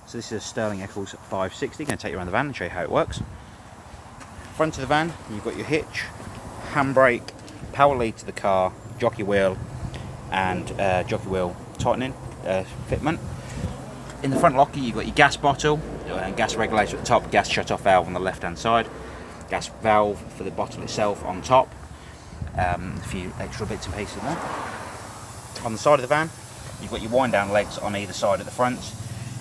So this is a Sterling Eccles 560. Going to take you around the van and show you how it works. Front of the van, you've got your hitch, handbrake, power lead to the car, jockey wheel, and jockey wheel tightening fitment. In the front locker, you've got your gas bottle, gas regulator at the top, gas shut-off valve on the left-hand side, gas valve for the bottle itself on top, a few extra bits and pieces there. On the side of the van, you've got your wind-down legs on either side at the front,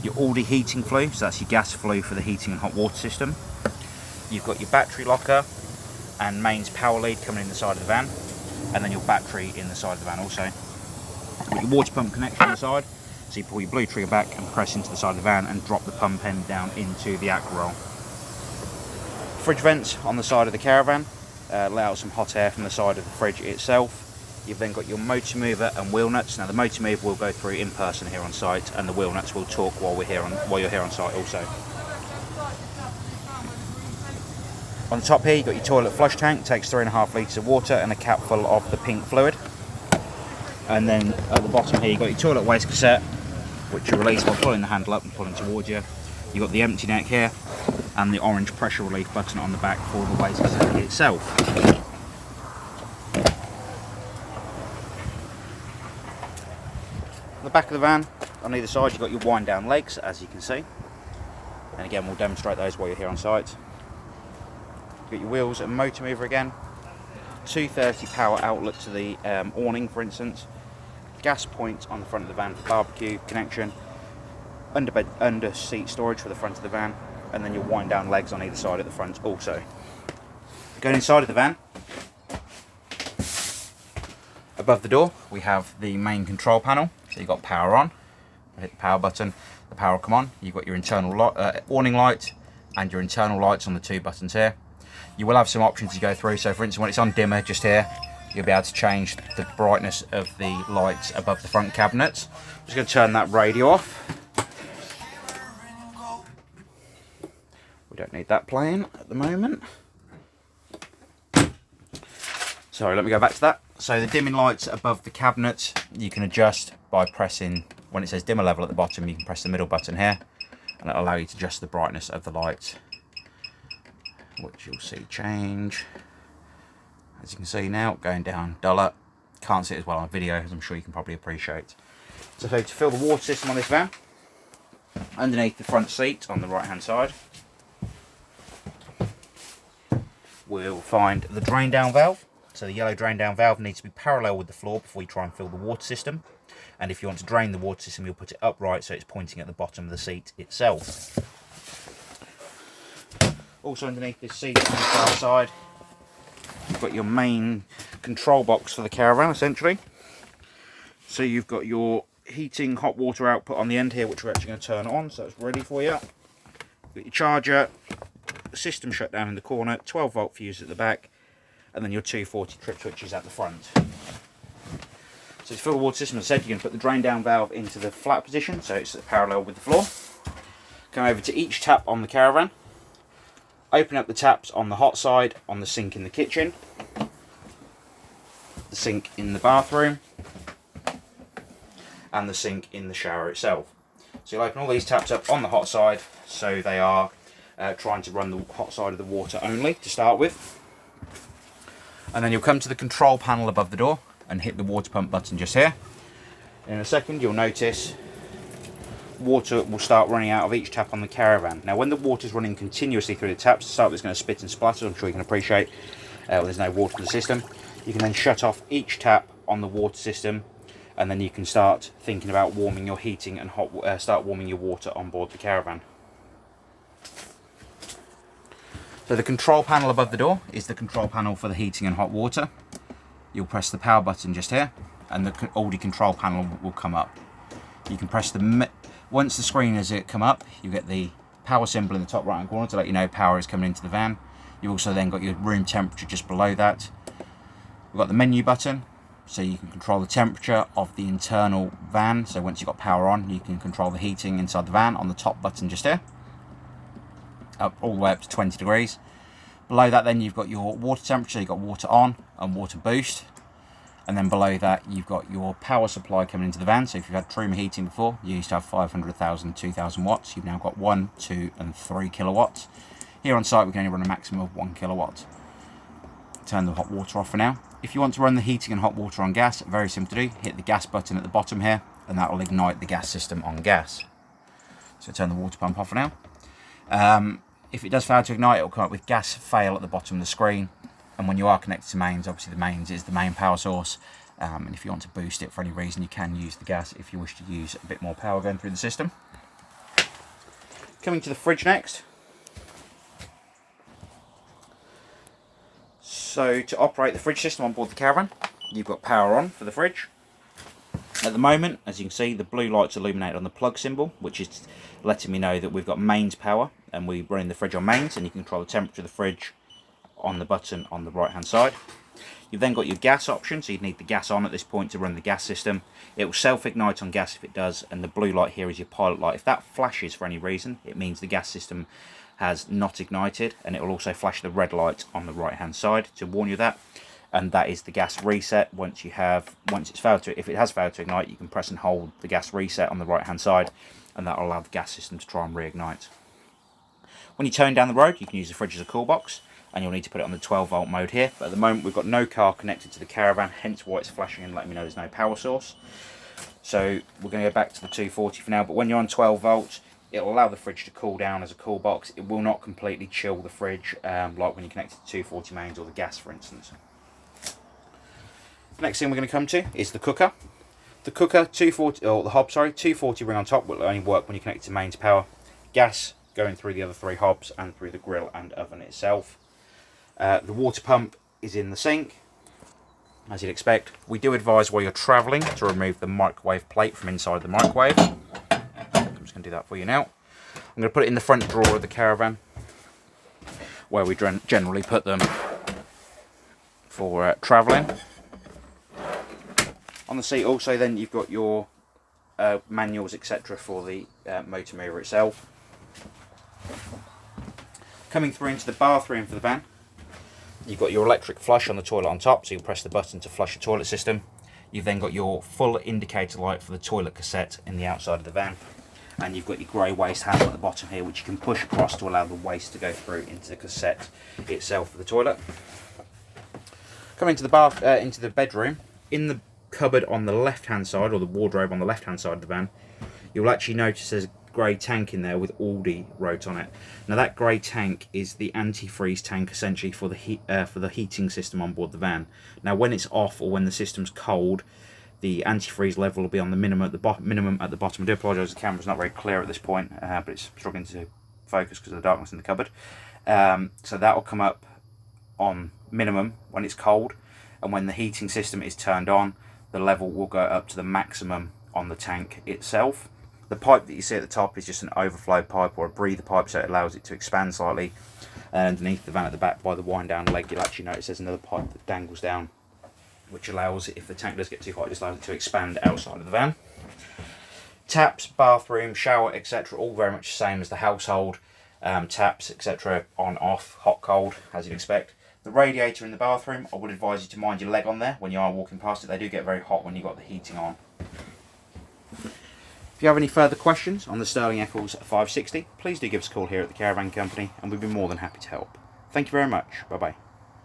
your Aldi heating flue, so that's your gas flue for the heating and hot water system. You've got your battery locker and mains power lead coming in the side of the van, and then your battery in the side of the van also. You've got your water pump connection on the side, so you pull your blue trigger back and press into the side of the van and drop the pump end down into the aqua roll. Fridge vents on the side of the caravan let out some hot air from the side of the fridge itself. You've then got your motor mover and wheel nuts. Now the motor mover will go through in person here on site, and the wheel nuts will talk while you're here on site also. On the top here, you've got your toilet flush tank, takes 3.5 litres of water and a cap full of the pink fluid. And then at the bottom here, you've got your toilet waste cassette, which you release by pulling the handle up and pulling towards you. You've got the empty neck here, and the orange pressure relief button on the back for the waste cassette itself. On the back of the van, on either side, you've got your wind down legs, as you can see. And again, we'll demonstrate those while you're here on site. You've got your wheels and motor mover again. 230 power outlet to the awning, for instance. Gas point on the front of the van for barbecue connection. Under seat storage for the front of the van. And then your wind down legs on either side at the front also. Going inside of the van, above the door we have the main control panel. So you've got power on, hit the power button, the power will come on. You've got your internal awning light and your internal lights on the two buttons here. You will have some options to go through, so for instance when it's on dimmer just here, you'll be able to change the brightness of the lights above the front cabinets. I'm just going to turn that radio off. We don't need that playing at the moment. Sorry, let me go back to that. So the dimming lights above the cabinet, you can adjust by pressing, when it says dimmer level at the bottom, you can press the middle button here, and it'll allow you to adjust the brightness of the lights, which you'll see change. As you can see now, going down duller. Can't see it as well on video, as I'm sure you can probably appreciate. So to fill the water system on this van, underneath the front seat on the right hand side, we'll find the drain down valve. So the yellow drain down valve needs to be parallel with the floor before you try and fill the water system. And if you want to drain the water system, you'll put it upright so it's pointing at the bottom of the seat itself. Also underneath this seat on the far side, you've got your main control box for the caravan essentially. So you've got your heating hot water output on the end here, which we're actually going to turn on, so it's ready for you. You've got your charger, system shutdown in the corner, 12 volt fuse at the back, and then your 240 trip switches at the front. So to fill the water system, as I said, you're going to put the drain down valve into the flat position, so it's parallel with the floor. Come over to each tap on the caravan. Open up the taps on the hot side, on the sink in the kitchen, the sink in the bathroom, and the sink in the shower itself. So you'll open all these taps up on the hot side, so they are trying to run the hot side of the water only to start with. And then you'll come to the control panel above the door and hit the water pump button just here. In a second you'll notice water will start running out of each tap on the caravan. Now when the water is running continuously through the taps, to start with it's going to spit and splatter, I'm sure you can appreciate when there's no water in the system. You can then shut off each tap on the water system, and then you can start thinking about warming your heating and start warming your water on board the caravan. So the control panel above the door is the control panel for the heating and hot water. You'll press the power button just here, and the Aldi control panel will come up. You can press once the screen has come up, you get the power symbol in the top right hand corner to let you know power is coming into the van. You've also then got your room temperature just below that. We've got the menu button, so you can control the temperature of the internal van. So once you've got power on, you can control the heating inside the van on the top button just here. Up all the way up to 20 degrees. Below that then you've got your water temperature, you've got water on and water boost. And then below that, you've got your power supply coming into the van. So if you've had Truma heating before, you used to have 500,000, 2,000 watts. You've now got 1, 2, and 3 kilowatts. Here on site, we can only run a maximum of 1 kilowatt. Turn the hot water off for now. If you want to run the heating and hot water on gas, very simple to do. Hit the gas button at the bottom here, and that will ignite the gas system on gas. So turn the water pump off for now. If it does fail to ignite, it will come up with gas fail at the bottom of the screen. And when you are connected to mains, obviously the mains is the main power source. And if you want to boost it for any reason, you can use the gas if you wish to use a bit more power going through the system. Coming to the fridge next. So to operate the fridge system on board the caravan, you've got power on for the fridge. At the moment, as you can see, the blue light's illuminated on the plug symbol, which is letting me know that we've got mains power, and we're running the fridge on mains, and you can control the temperature of the fridge on the button on the right hand side. You've then got your gas option, so you'd need the gas on at this point to run the gas system. It will self-ignite on gas if it does, and the blue light here is your pilot light. If that flashes for any reason, it means the gas system has not ignited, and it will also flash the red light on the right hand side to warn you of that. And that is the gas reset. If it has failed to ignite, you can press and hold the gas reset on the right hand side, and that will allow the gas system to try and reignite. When you turn down the road, you can use the fridge as a cool box, and you'll need to put it on the 12 volt mode here. But at the moment, we've got no car connected to the caravan, hence why it's flashing and letting me know there's no power source. So we're going to go back to the 240 for now, but when you're on 12 volts, it'll allow the fridge to cool down as a cool box. It will not completely chill the fridge like when you connect it to 240 mains or the gas, for instance. The next thing we're going to come to is the cooker. The cooker, 240 ring on top will only work when you connect it to mains power. Gas going through the other 3 hobs and through the grill and oven itself. The water pump is in the sink, as you'd expect. We do advise while you're travelling to remove the microwave plate from inside the microwave. I'm just going to do that for you now. I'm going to put it in the front drawer of the caravan, where we generally put them for travelling. On the seat also then you've got your manuals etc. for the motor mirror itself. Coming through into the bathroom for the van, you've got your electric flush on the toilet on top, so you press the button to flush the toilet system. You've then got your full indicator light for the toilet cassette in the outside of the van, and you've got your grey waste handle at the bottom here, which you can push across to allow the waste to go through into the cassette itself for the toilet. Coming to the into the bedroom, in the cupboard on the left hand side, or the wardrobe on the left hand side of the van, you'll actually notice there's a grey tank in there with Aldi wrote on it. Now that grey tank is the antifreeze tank essentially for the heating system on board the van. Now when it's off or when the system's cold, the antifreeze level will be on the minimum at the bottom. I do apologise, the camera's not very clear at this point, but it's struggling to focus because of the darkness in the cupboard. So that will come up on minimum when it's cold, and when the heating system is turned on, the level will go up to the maximum on the tank itself. The pipe that you see at the top is just an overflow pipe or a breather pipe, so it allows it to expand slightly. And underneath the van at the back by the wind down leg, you'll actually notice there's another pipe that dangles down, which allows it, if the tank does get too hot, it just allows it to expand outside of the van. Taps, bathroom, shower, etc. all very much the same as the household. Taps, etc. on, off, hot, cold, as you'd expect. The radiator in the bathroom, I would advise you to mind your leg on there when you are walking past it. They do get very hot when you've got the heating on. If you have any further questions on the Sterling Eccles 560, please do give us a call here at the Caravan Company, and we'd be more than happy to help. Thank you very much. Bye bye.